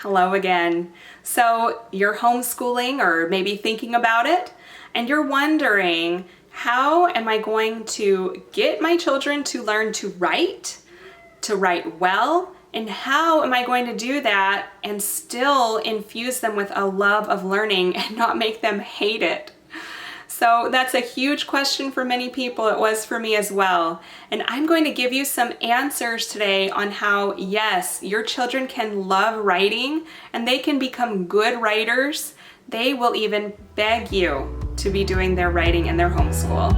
Hello again. So you're homeschooling or maybe thinking about it, and you're wondering, how am I going to get my children to learn to write well, and how am I going to do that and still infuse them with a love of learning and not make them hate it? So that's a huge question for many people. It was for me as well. And I'm going to give you some answers today on how, yes, your children can love writing and they can become good writers. They will even beg you to be doing their writing in their homeschool.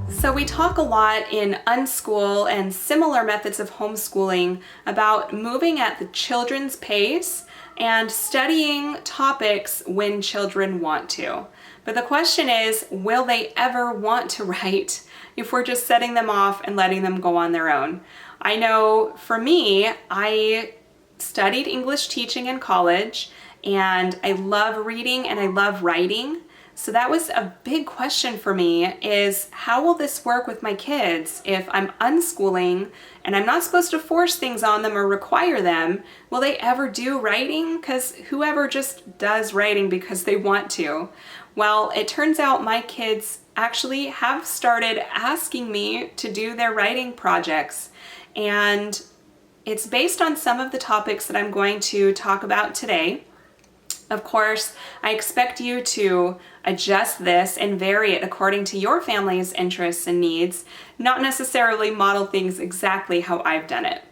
So we talk a lot in Unschool and similar methods of homeschooling about moving at the children's pace and studying topics when children want to. But the question is, will they ever want to write if we're just setting them off and letting them go on their own? I know for me, I studied English teaching in college, and I love reading and I love writing. So that was a big question for me, is how will this work with my kids if I'm unschooling and I'm not supposed to force things on them or require them? Will they ever do writing? Because whoever just does writing because they want to. Well, it turns out my kids actually have started asking me to do their writing projects. And it's based on some of the topics that I'm going to talk about today. Of course, I expect you to adjust this and vary it according to your family's interests and needs, not necessarily model things exactly how I've done it.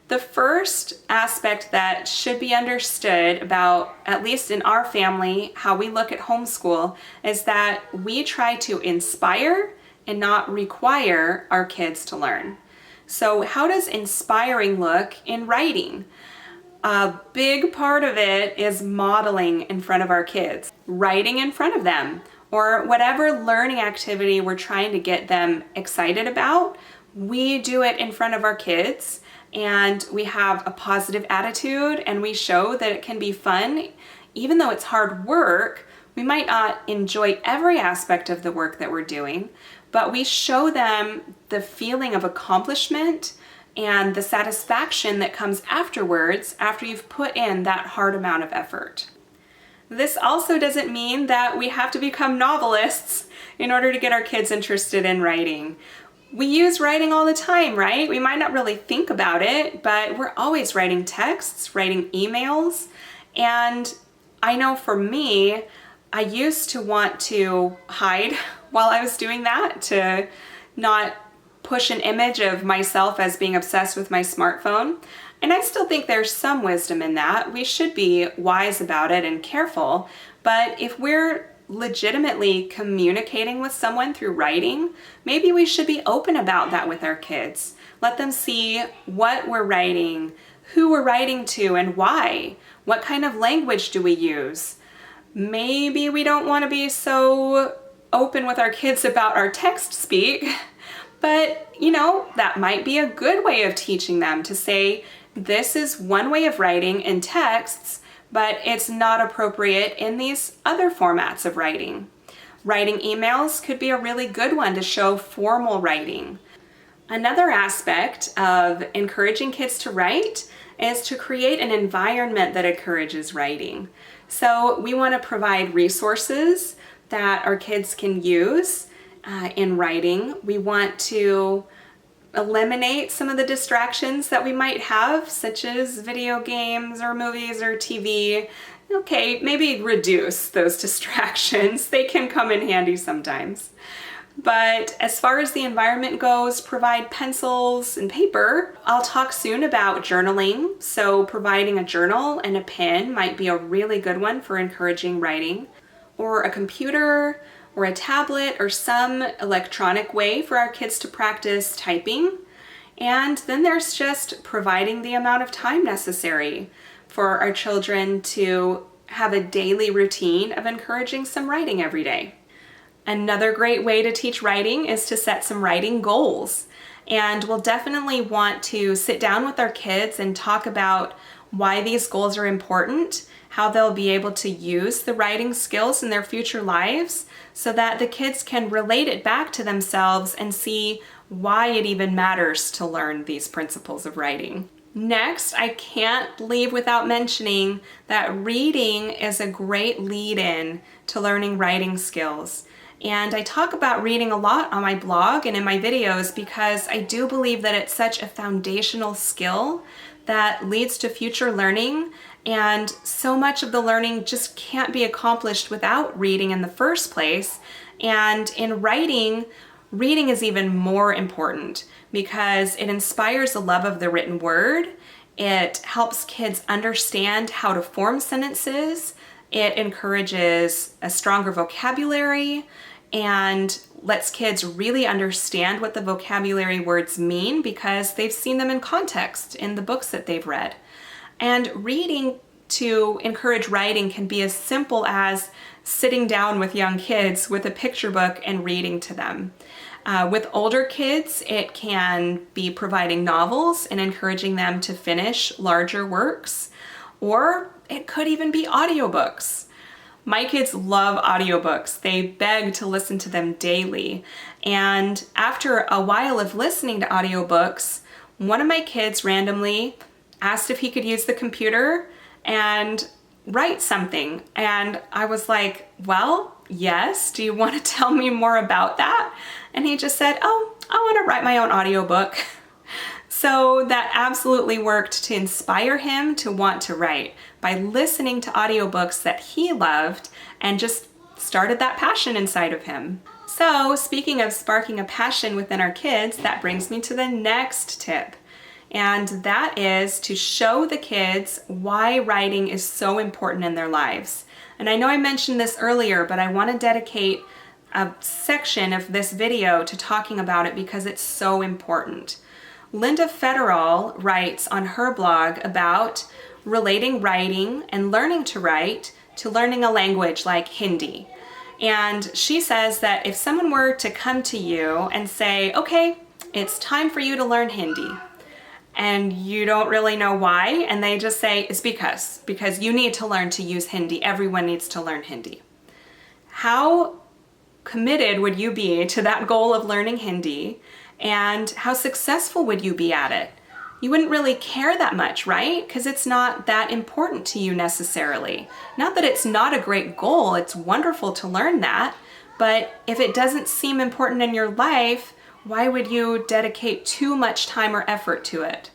The first aspect that should be understood about, at least in our family, how we look at homeschool is that we try to inspire and not require our kids to learn. So how does inspiring look in writing? A big part of it is modeling in front of our kids, writing in front of them, or whatever learning activity we're trying to get them excited about. We do it in front of our kids, and we have a positive attitude, and we show that it can be fun. Even though it's hard work, we might not enjoy every aspect of the work that we're doing, but we show them the feeling of accomplishment and the satisfaction that comes afterwards after you've put in that hard amount of effort. This also doesn't mean that we have to become novelists in order to get our kids interested in writing. We use writing all the time, right? We might not really think about it, but we're always writing texts, writing emails. And I know for me, I used to want to hide while I was doing that, to not push an image of myself as being obsessed with my smartphone. And I still think there's some wisdom in that. We should be wise about it and careful. But if we're legitimately communicating with someone through writing, maybe we should be open about that with our kids. Let them see what we're writing, who we're writing to, and why. What kind of language do we use? Maybe we don't want to be so open with our kids about our text speak. But, that might be a good way of teaching them to say, this is one way of writing in texts, but it's not appropriate in these other formats of writing. Writing emails could be a really good one to show formal writing. Another aspect of encouraging kids to write is to create an environment that encourages writing. So we want to provide resources that our kids can use in writing. We want to eliminate some of the distractions that we might have, such as video games or movies or TV. Okay, maybe reduce those distractions. They can come in handy sometimes. But as far as the environment goes, provide pencils and paper. I'll talk soon about journaling. So providing a journal and a pen might be a really good one for encouraging writing. Or a computer, or a tablet, or some electronic way for our kids to practice typing. And then there's just providing the amount of time necessary for our children to have a daily routine of encouraging some writing every day. Another great way to teach writing is to set some writing goals. And we'll definitely want to sit down with our kids and talk about why these goals are important, how they'll be able to use the writing skills in their future lives, so that the kids can relate it back to themselves and see why it even matters to learn these principles of writing. Next, I can't leave without mentioning that reading is a great lead-in to learning writing skills. And I talk about reading a lot on my blog and in my videos because I do believe that it's such a foundational skill that leads to future learning, and so much of the learning just can't be accomplished without reading in the first place. And in writing, reading is even more important because it inspires a love of the written word. It helps kids understand how to form sentences. It encourages a stronger vocabulary and lets kids really understand what the vocabulary words mean because they've seen them in context in the books that they've read. And reading to encourage writing can be as simple as sitting down with young kids with a picture book and reading to them. With older kids, it can be providing novels and encouraging them to finish larger works, or it could even be audiobooks. My kids love audiobooks. They beg to listen to them daily. And after a while of listening to audiobooks, one of my kids randomly asked if he could use the computer and write something. And I was like, well, yes. Do you want to tell me more about that? And he just said, oh, I want to write my own audiobook. So that absolutely worked to inspire him to want to write by listening to audiobooks that he loved and just started that passion inside of him. So speaking of sparking a passion within our kids, that brings me to the next tip. And that is to show the kids why writing is so important in their lives. And I know I mentioned this earlier, but I want to dedicate a section of this video to talking about it because it's so important. Linda Federal writes on her blog about relating writing and learning to write to learning a language like Hindi. And she says that if someone were to come to you and say, okay, it's time for you to learn Hindi, and you don't really know why, and they just say, it's because you need to learn to use Hindi. Everyone needs to learn Hindi. How committed would you be to that goal of learning Hindi, and how successful would you be at it? You wouldn't really care that much, right? Because it's not that important to you necessarily. Not that it's not a great goal, it's wonderful to learn that, but if it doesn't seem important in your life, why would you dedicate too much time or effort to it?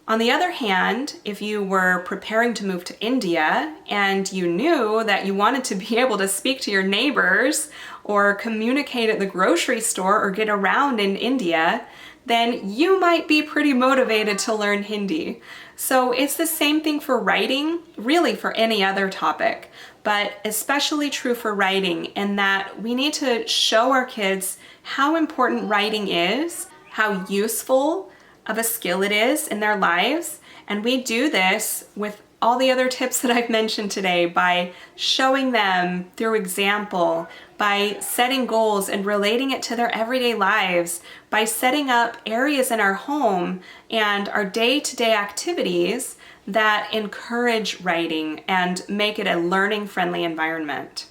On the other hand, if you were preparing to move to India and you knew that you wanted to be able to speak to your neighbors or communicate at the grocery store or get around in India, then you might be pretty motivated to learn Hindi. So it's the same thing for writing, really for any other topic, but especially true for writing in that we need to show our kids how important writing is, how useful of a skill it is in their lives. And we do this with all the other tips that I've mentioned today by showing them through example, by setting goals and relating it to their everyday lives, by setting up areas in our home and our day-to-day activities that encourage writing and make it a learning-friendly environment.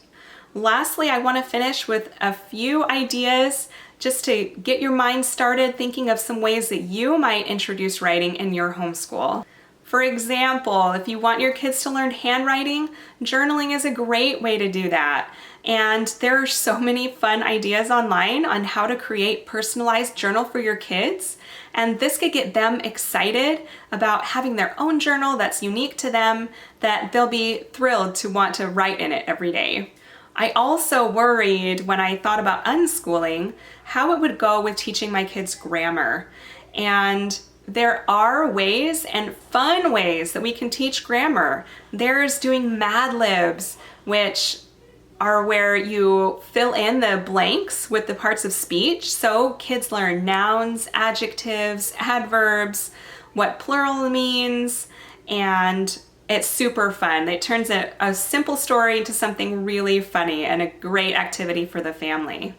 Lastly, I want to finish with a few ideas just to get your mind started thinking of some ways that you might introduce writing in your homeschool. For example, if you want your kids to learn handwriting, journaling is a great way to do that. And there are so many fun ideas online on how to create personalized journal for your kids. And this could get them excited about having their own journal that's unique to them, that they'll be thrilled to want to write in it every day. I also worried when I thought about unschooling how it would go with teaching my kids grammar. And there are ways and fun ways that we can teach grammar. There's doing Mad Libs, which are where you fill in the blanks with the parts of speech. So kids learn nouns, adjectives, adverbs, what plural means, and it's super fun. It turns a simple story into something really funny and a great activity for the family.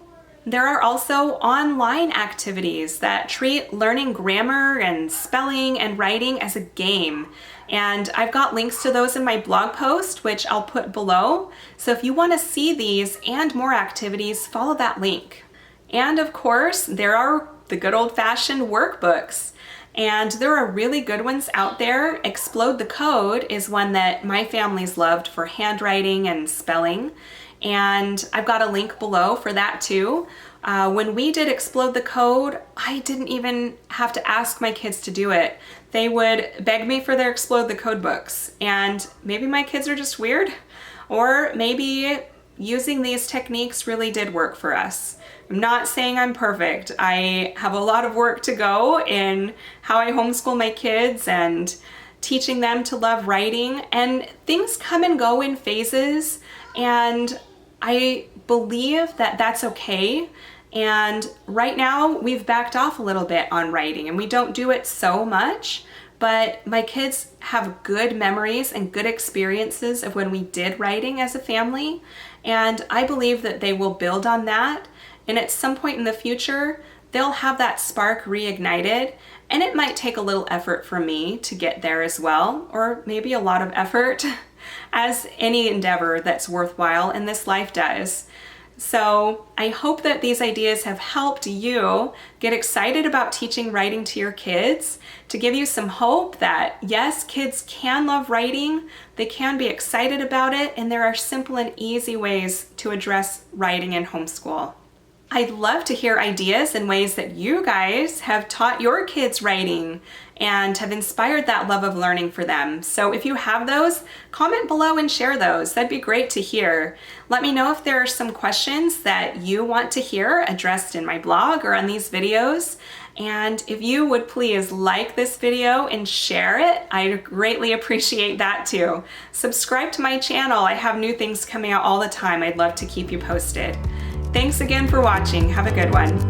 There are also online activities that treat learning grammar and spelling and writing as a game. And I've got links to those in my blog post, which I'll put below. So if you want to see these and more activities, follow that link. And of course, there are the good old-fashioned workbooks. And there are really good ones out there. Explode the Code is one that my family's loved for handwriting and spelling. And I've got a link below for that too. When we did Explode the Code, I didn't even have to ask my kids to do it. They would beg me for their Explode the Code books. And maybe my kids are just weird, or maybe using these techniques really did work for us. I'm not saying I'm perfect. I have a lot of work to go in how I homeschool my kids and teaching them to love writing, and things come and go in phases, and I believe that that's okay. And right now we've backed off a little bit on writing and we don't do it so much, but my kids have good memories and good experiences of when we did writing as a family, and I believe that they will build on that. And at some point in the future, they'll have that spark reignited, and it might take a little effort for me to get there as well, or maybe a lot of effort, as any endeavor that's worthwhile in this life does. So I hope that these ideas have helped you get excited about teaching writing to your kids, to give you some hope that yes, kids can love writing, they can be excited about it, and there are simple and easy ways to address writing in homeschool. I'd love to hear ideas and ways that you guys have taught your kids writing and have inspired that love of learning for them. So if you have those, comment below and share those. That'd be great to hear. Let me know if there are some questions that you want to hear addressed in my blog or on these videos. And if you would please like this video and share it, I'd greatly appreciate that too. Subscribe to my channel. I have new things coming out all the time. I'd love to keep you posted. Thanks again for watching. Have a good one.